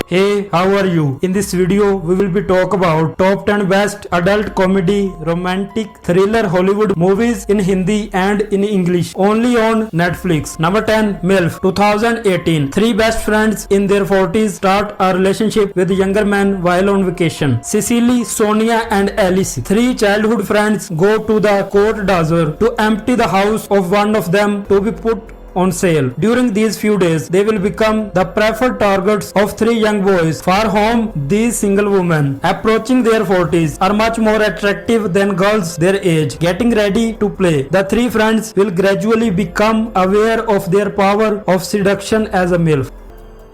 Hey, how are you? In this video, we will be talk about top 10 best adult comedy, romantic, thriller Hollywood movies in Hindi and in English, only on Netflix. Number 10, MILF, 2018. Three best friends in their 40s start a relationship with younger men while on vacation. Cecily, Sonia and Alice, three childhood friends, go to the Côte d'Azur to empty the house of one of them to be put on sale. During these few days, they will become the preferred targets of three young boys for whom these single women approaching their 40s are much more attractive than girls their age. Getting ready to play, the three friends will gradually become aware of their power of seduction as a MILF.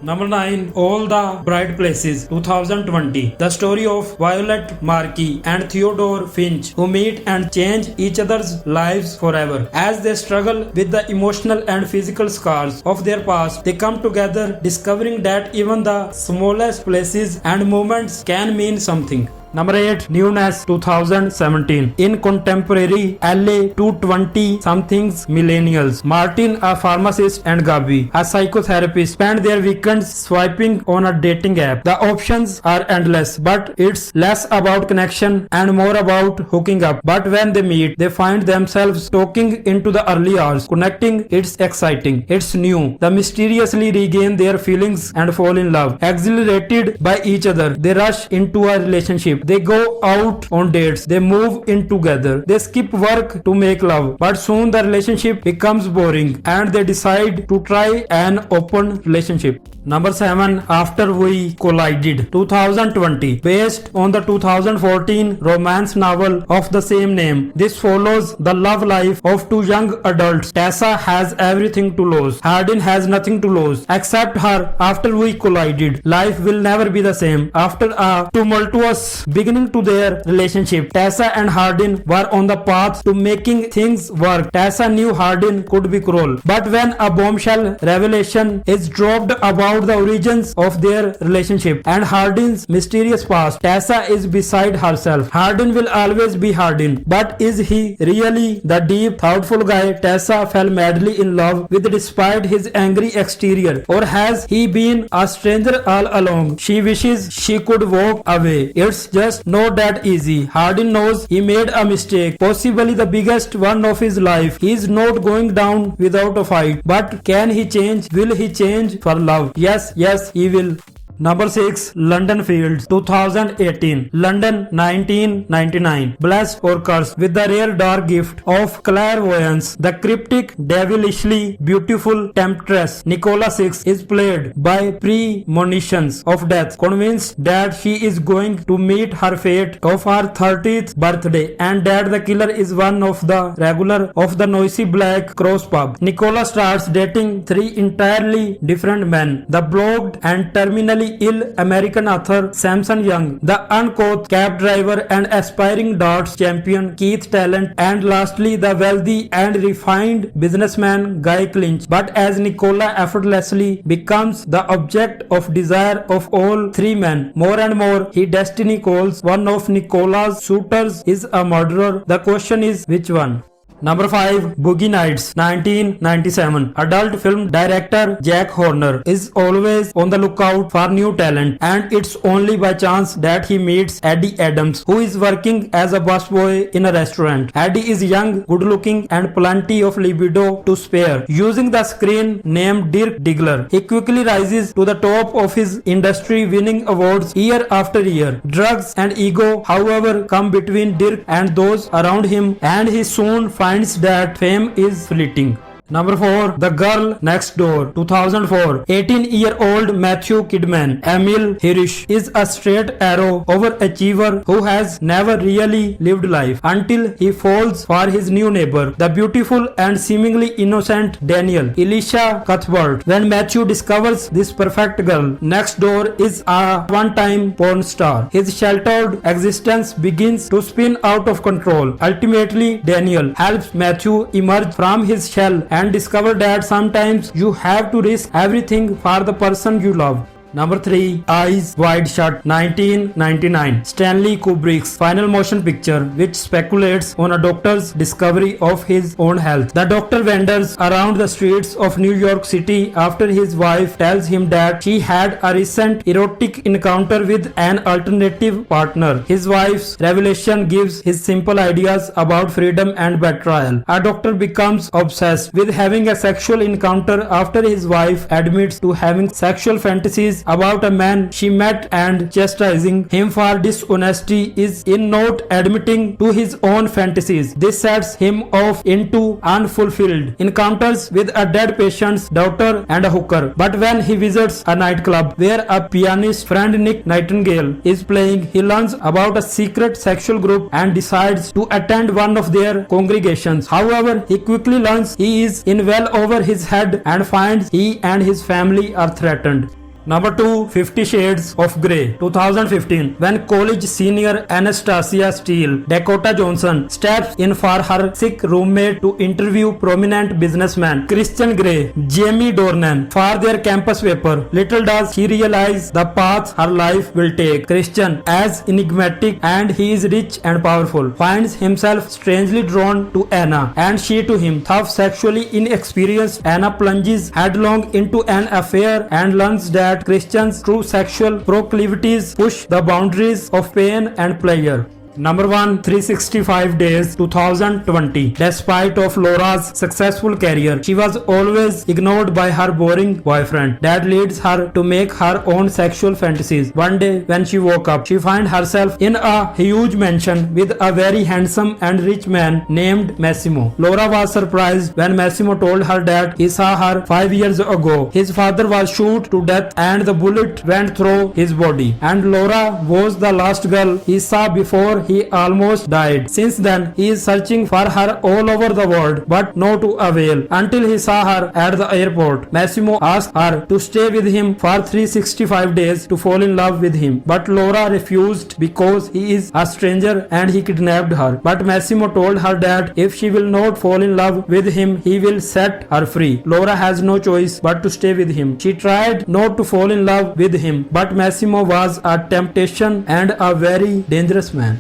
Number 9, All the Bright Places, 2020. The story of Violet Markey and Theodore Finch, who meet and change each other's lives forever. As they struggle with the emotional and physical scars of their past, they come together, discovering that even the smallest places and moments can mean something. Number 8, Newness, 2017. In contemporary LA, 220-somethings millennials, Martin, a pharmacist, and Gabi, a psychotherapist, spend their weekends swiping on a dating app. The options are endless, but it's less about connection and more about hooking up. But when they meet, they find themselves talking into the early hours. Connecting, it's exciting, it's new. They mysteriously regain their feelings and fall in love. Exhilarated by each other, they rush into a relationship. They go out on dates, they move in together, they skip work to make love, but soon the relationship becomes boring and they decide to try an open relationship. Number 7, After We Collided, 2020. Based on the 2014 romance novel of the same name, this follows the love life of two young adults. Tessa has everything to lose. Hardin has nothing to lose except her. After we collided, life will never be the same. After a tumultuous beginning to their relationship, Tessa and Hardin were on the path to making things work. Tessa knew Hardin could be cruel, but when a bombshell revelation is dropped about the origins of their relationship and Hardin's mysterious past, Tessa is beside herself. Hardin will always be Hardin, but is he really the deep, thoughtful guy Tessa fell madly in love with despite his angry exterior, or has he been a stranger all along? She wishes she could walk away. It's just not that easy. Hardin knows he made a mistake, possibly the biggest one of his life. He is not going down without a fight, but can he change? Will he change for love? Yes, he will. Number 6, London Fields, 2018. London, 1999. Blessed or cursed with the rare dark gift of clairvoyance, the cryptic, devilishly beautiful temptress Nicola 6 is played by premonitions of death, convinced that she is going to meet her fate of her 30th birthday and that the killer is one of the regular of the noisy Black Cross pub. Nicola starts dating three entirely different men: the blogged and terminally ill American author Samson Young, the uncouth cab driver and aspiring darts champion Keith Talent, and lastly the wealthy and refined businessman Guy Clinch. But as Nicola effortlessly becomes the object of desire of all three men, more and more he destiny calls one of Nicola's suitors is a murderer. The question is, which one? Number 5, Boogie Nights, 1997. Adult film director Jack Horner is always on the lookout for new talent, and it's only by chance that he meets Eddie Adams, who is working as a busboy in a restaurant. Eddie is young, good-looking, and plenty of libido to spare. Using the screen name Dirk Diggler, he quickly rises to the top of his industry, winning awards year after year. Drugs and ego, however, come between Dirk and those around him, and he soon finds that fame is fleeting. Number 4, The Girl Next Door, 2004. 18-year-old Matthew Kidman, Emil Hirsch, is a straight arrow overachiever who has never really lived life until he falls for his new neighbor, the beautiful and seemingly innocent Daniel, Elisha Cuthbert. When Matthew discovers this perfect girl next door is a one-time porn star, his sheltered existence begins to spin out of control. Ultimately, Daniel helps Matthew emerge from his shell and discover that sometimes you have to risk everything for the person you love. Number 3. Eyes Wide Shut, 1999. Stanley Kubrick's final motion picture, which speculates on a doctor's discovery of his own health. The doctor wanders around the streets of New York City after his wife tells him that she had a recent erotic encounter with an alternative partner. His wife's revelation gives his simple ideas about freedom and betrayal. A doctor becomes obsessed with having a sexual encounter after his wife admits to having sexual fantasies about a man she met, and chastising him for dishonesty is in not admitting to his own fantasies. This sets him off into unfulfilled encounters with a dead patient's daughter and a hooker. But when he visits a nightclub where a pianist friend Nick Nightingale is playing, he learns about a secret sexual group and decides to attend one of their congregations. However, he quickly learns he is in well over his head and finds he and his family are threatened. Number 2. 50 Shades of Grey, 2015. When college senior Anastasia Steele, Dakota Johnson, steps in for her sick roommate to interview prominent businessman Christian Grey, Jamie Dornan, for their campus paper, little does she realize the path her life will take. Christian, as enigmatic and he is rich and powerful, finds himself strangely drawn to Anna, and she to him. Tough, sexually inexperienced, Anna plunges headlong into an affair and learns that Christian's true sexual proclivities push the boundaries of pain and pleasure. Number 1. 365 Days, 2020. Despite of Laura's successful career, she was always ignored by her boring boyfriend. That leads her to make her own sexual fantasies. One day when she woke up, she finds herself in a huge mansion with a very handsome and rich man named Massimo. Laura was surprised when Massimo told her that he saw her 5 years ago. His father was shot to death and the bullet went through his body, and Laura was the last girl he saw before he almost died. Since then, he is searching for her all over the world, but no to avail, until he saw her at the airport. Massimo asked her to stay with him for 365 days to fall in love with him, but Laura refused because he is a stranger and he kidnapped her. But Massimo told her that if she will not fall in love with him, he will set her free. Laura has no choice but to stay with him. She tried not to fall in love with him, but Massimo was a temptation and a very dangerous man.